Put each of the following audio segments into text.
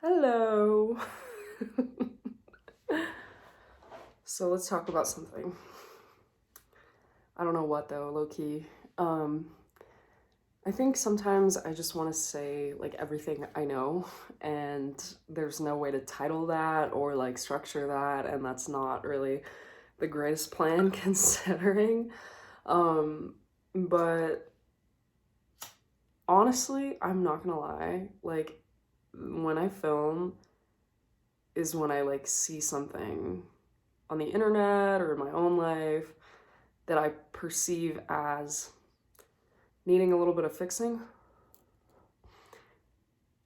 Hello. So let's talk about something. I don't know what though, low key. I think sometimes I just want to say like everything I know, and there's no way to title that or like structure that, and that's not really the greatest plan considering. Um, but honestly, I'm not gonna lie, like when I film is when I like see something on the internet or in my own life that I perceive as needing a little bit of fixing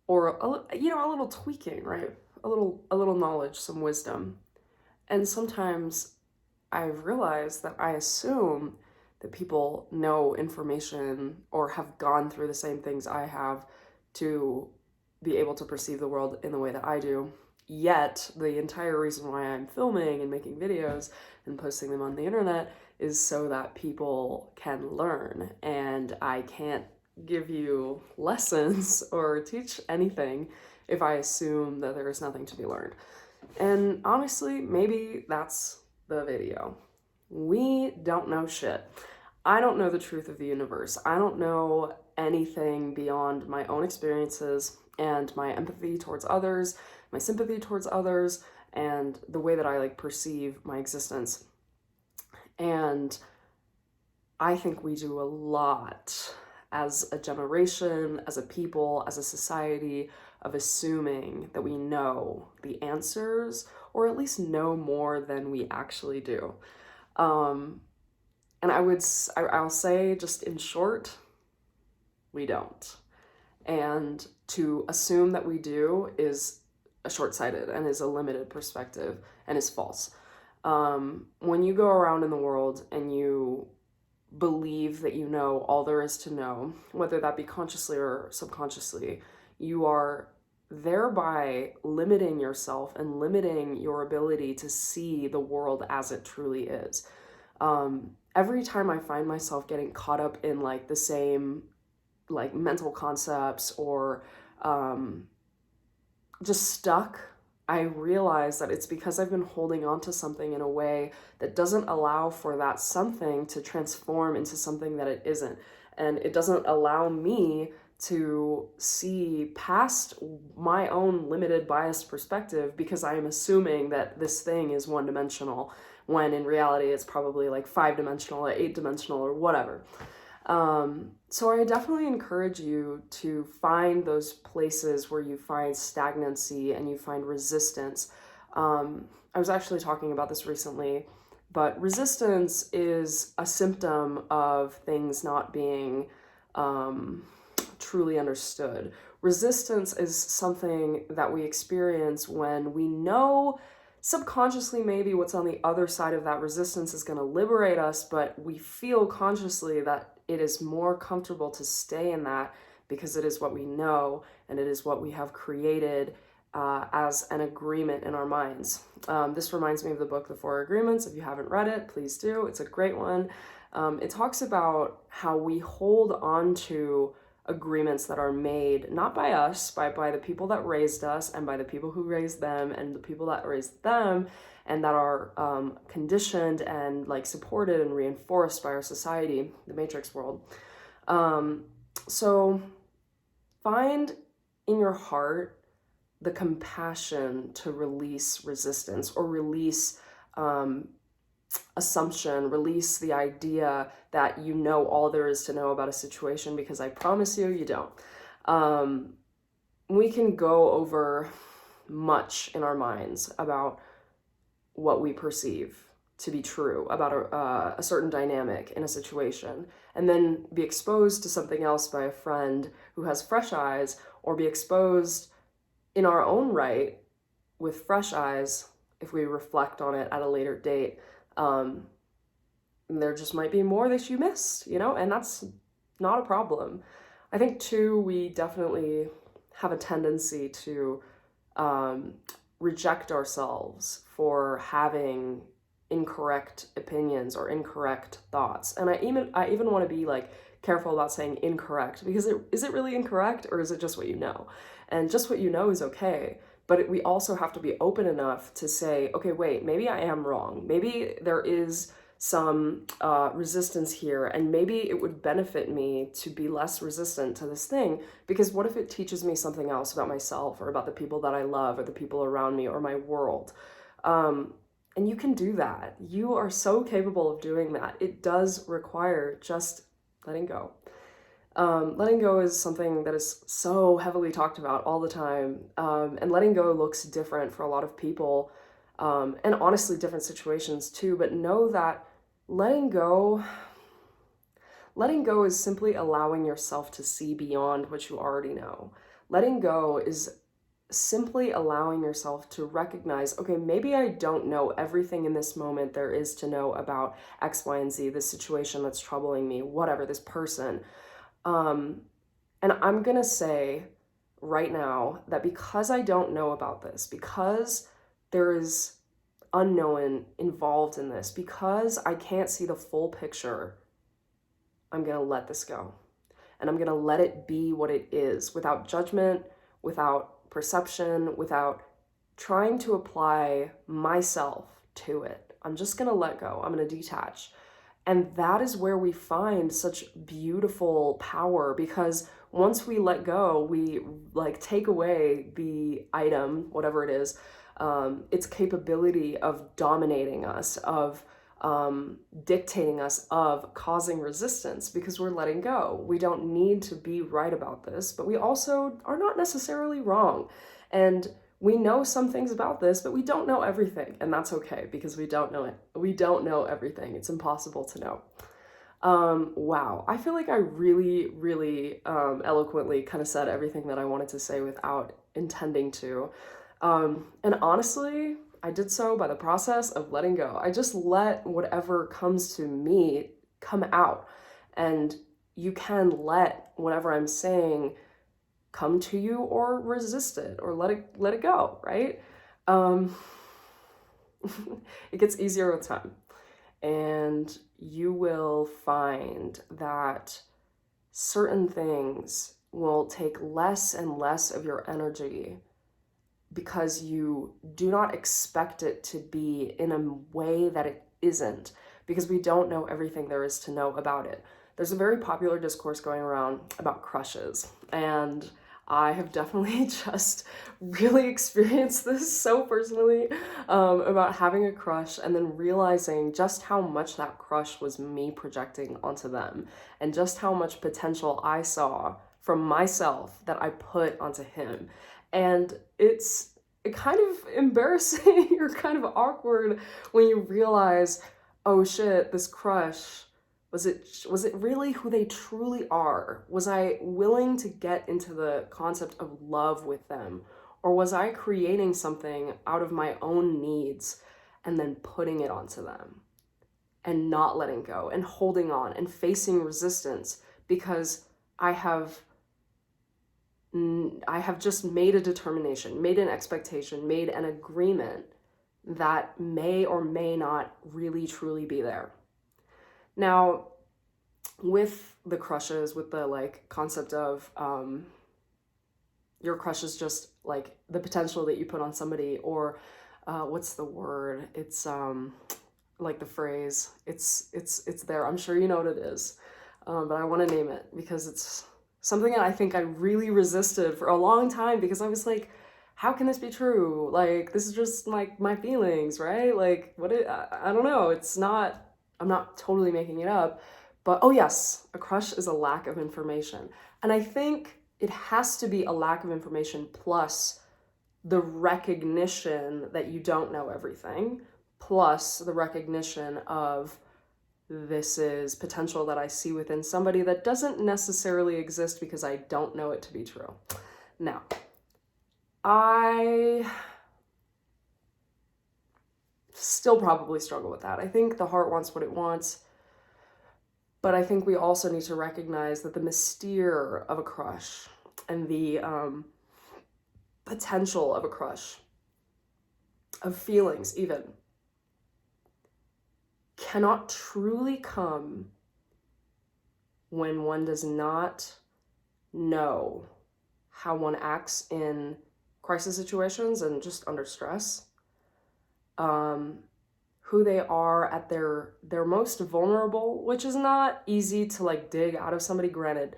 or a little tweaking, right? A little knowledge, some wisdom. And sometimes I've realized that I assume that people know information or have gone through the same things I have to be able to perceive the world in the way that I do. Yet, the entire reason why I'm filming and making videos and posting them on the internet is so that people can learn. And I can't give you lessons or teach anything if I assume that there is nothing to be learned. And honestly, maybe that's the video. We don't know shit. I don't know the truth of the universe. I don't know anything beyond my own experiences and my empathy towards others, my sympathy towards others, and the way that I like perceive my existence. And I think we do a lot as a generation, as a people, as a society of assuming that we know the answers or at least know more than we actually do. And I'll say just in short, we don't. And to assume that we do is a short-sighted and is a limited perspective and is false. When you go around in the world and you believe that you know all there is to know, whether that be consciously or subconsciously, you are thereby limiting yourself and limiting your ability to see the world as it truly is. Every time I find myself getting caught up in like the same like mental concepts or just stuck, I realize that it's because I've been holding on to something in a way that doesn't allow for that something to transform into something that it isn't. And it doesn't allow me to see past my own limited biased perspective because I am assuming that this thing is one dimensional when in reality it's probably like 5-dimensional or 8-dimensional or whatever. So I definitely encourage you to find those places where you find stagnancy and you find resistance. I was actually talking about this recently, but resistance is a symptom of things not being truly understood. Resistance is something that we experience when we know subconsciously maybe what's on the other side of that resistance is going to liberate us, but we feel consciously that it is more comfortable to stay in that because it is what we know and it is what we have created as an agreement in our minds. This reminds me of the book, The Four Agreements. If you haven't read it, please do. It's a great one. It talks about how we hold on to agreements that are made not by us, by the people that raised us and by the people who raised them and the people that raised them, and that are conditioned and like supported and reinforced by our society, the matrix world. So find in your heart the compassion to release resistance or release assumption, release the idea that you know all there is to know about a situation, because I promise you, you don't. We can go over much in our minds about what we perceive to be true about a certain dynamic in a situation, and then be exposed to something else by a friend who has fresh eyes, or be exposed in our own right with fresh eyes if we reflect on it at a later date. There just might be more that you missed, and that's not a problem. I think too, we definitely have a tendency to reject ourselves for having incorrect opinions or incorrect thoughts. And I even want to be like careful about saying incorrect, because is it really incorrect, or is it just what you know? And just what you know is okay, but we also have to be open enough to say, okay, wait, maybe I am wrong. Maybe there is some resistance here, and maybe it would benefit me to be less resistant to this thing, because what if it teaches me something else about myself, or about the people that I love, or the people around me, or my world? And you can do that. You are so capable of doing that. It does require just letting go. Letting go is something that is so heavily talked about all the time. And letting go looks different for a lot of people, and honestly, different situations too. But know that letting go is simply allowing yourself to see beyond what you already know. Letting go is simply allowing yourself to recognize, okay, maybe I don't know everything in this moment there is to know about X, Y, and Z, this situation that's troubling me, whatever, this person. And I'm gonna say right now that because I don't know about this, because there is unknown involved in this, because I can't see the full picture, I'm gonna let this go. And I'm gonna let it be what it is, without judgment, without perception, without trying to apply myself to it. I'm just gonna let go. I'm gonna detach. And that is where we find such beautiful power, because once we let go, we like take away the item, whatever it is, its capability of dominating us, of dictating us, of causing resistance, because we're letting go. We don't need to be right about this, but we also are not necessarily wrong. And we know some things about this, but we don't know everything, and that's okay, because we don't know it. We don't know everything. It's impossible to know. Wow, I feel like I really eloquently kind of said everything that I wanted to say without intending to. And honestly, I did so by the process of letting go. I just let whatever comes to me come out. And you can let whatever I'm saying come to you, or resist it, or let it go, right? It gets easier with time. And you will find that certain things will take less and less of your energy, because you do not expect it to be in a way that it isn't, because we don't know everything there is to know about it. There's a very popular discourse going around about crushes, and I have definitely just really experienced this so personally, about having a crush and then realizing just how much that crush was me projecting onto them, and just how much potential I saw from myself that I put onto him. And it's kind of embarrassing or kind of awkward when you realize, oh shit, this crush, was it really who they truly are? Was I willing to get into the concept of love with them? Or was I creating something out of my own needs and then putting it onto them, and not letting go, and holding on, and facing resistance, because I have just made a determination, made an expectation, made an agreement that may or may not really truly be there. Now, with the crushes, with the like concept of your crush is just like the potential that you put on somebody, or what's the word? It's like the phrase. It's there. I'm sure you know what it is, but I want to name it because it's something that I think I really resisted for a long time, because I was like, how can this be true? Like, this is just like my feelings, right? Like, I don't know. It's not, I'm not totally making it up, but oh yes, a crush is a lack of information. And I think it has to be a lack of information plus the recognition that you don't know everything, plus the recognition of, this is potential that I see within somebody that doesn't necessarily exist because I don't know it to be true. Now, I still probably struggle with that. I think the heart wants what it wants, but I think we also need to recognize that the mystere of a crush and the potential of a crush, of feelings even, cannot truly come when one does not know how one acts in crisis situations and just under stress, who they are at their most vulnerable, which is not easy to like dig out of somebody. Granted,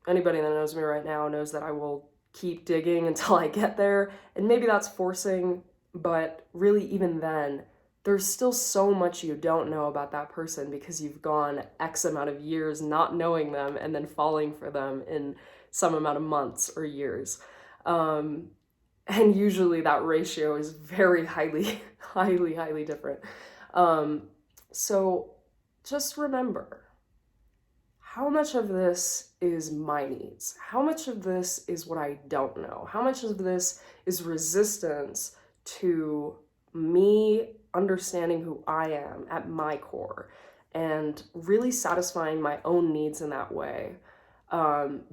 anybody that knows me right now knows that I will keep digging until I get there, and maybe that's forcing, but really even then, there's still so much you don't know about that person because you've gone X amount of years not knowing them and then falling for them in some amount of months or years. And usually that ratio is very highly different. So just remember, how much of this is my needs? How much of this is what I don't know? How much of this is resistance to me understanding who I am at my core and really satisfying my own needs in that way,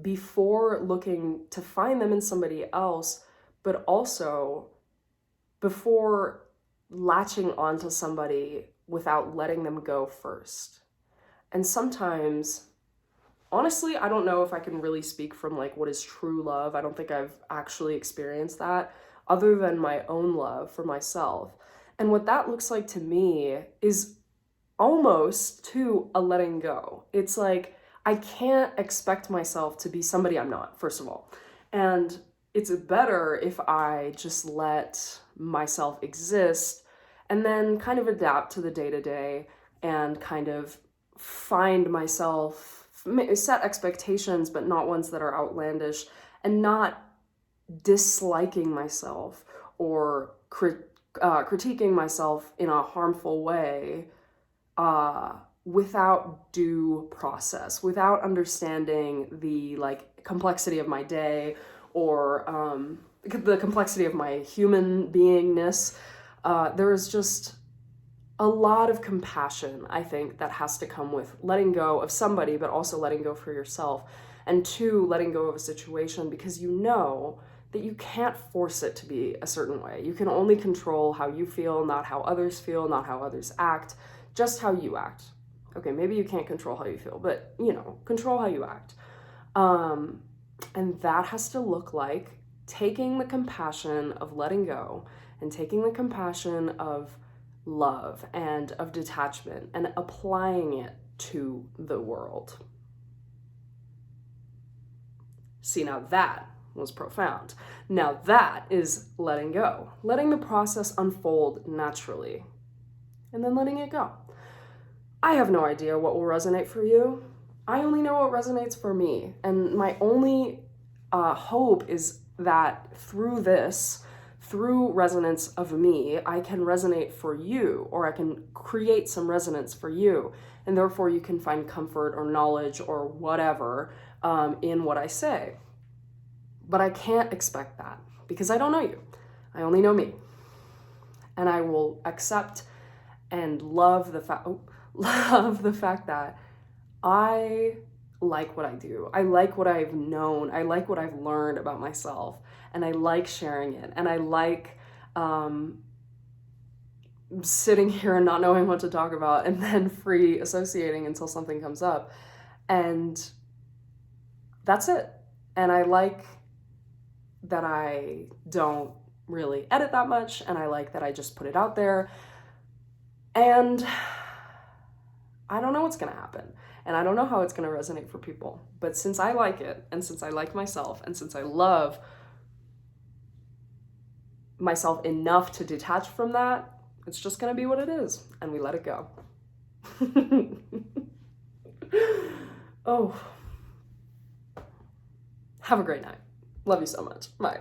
before looking to find them in somebody else, but also before latching onto somebody without letting them go first. And sometimes, honestly, I don't know if I can really speak from like what is true love. I don't think I've actually experienced that other than my own love for myself. And what that looks like to me is almost to a letting go. It's like, I can't expect myself to be somebody I'm not, first of all. And it's better if I just let myself exist and then kind of adapt to the day-to-day and kind of find myself, set expectations, but not ones that are outlandish, and not disliking myself or critiquing myself in a harmful way, without due process, without understanding the like complexity of my day or the complexity of my human beingness. There is just a lot of compassion, I think, that has to come with letting go of somebody, but also letting go for yourself. And two, letting go of a situation because you know that you can't force it to be a certain way. You can only control how you feel, not how others feel, not how others act, just how you act. Okay, maybe you can't control how you feel, but, you know, control how you act. And that has to look like taking the compassion of letting go and taking the compassion of love and of detachment and applying it to the world. See, now that was profound. Now that is letting go, letting the process unfold naturally, and then letting it go. I have no idea what will resonate for you. I only know what resonates for me. And my only hope is that through this, through resonance of me, I can resonate for you, or I can create some resonance for you. And therefore you can find comfort or knowledge or whatever in what I say. But I can't expect that because I don't know you. I only know me. And I will accept and love the fact that I like what I do. I like what I've known. I like what I've learned about myself. And I like sharing it. And I like sitting here and not knowing what to talk about and then free associating until something comes up. And that's it. And I like that I don't really edit that much. And I like that I just put it out there. And I don't know what's going to happen. And I don't know how it's going to resonate for people. But since I like it, and since I like myself, and since I love myself enough to detach from that, it's just going to be what it is. And we let it go. Oh. Have a great night. Love you so much. Bye.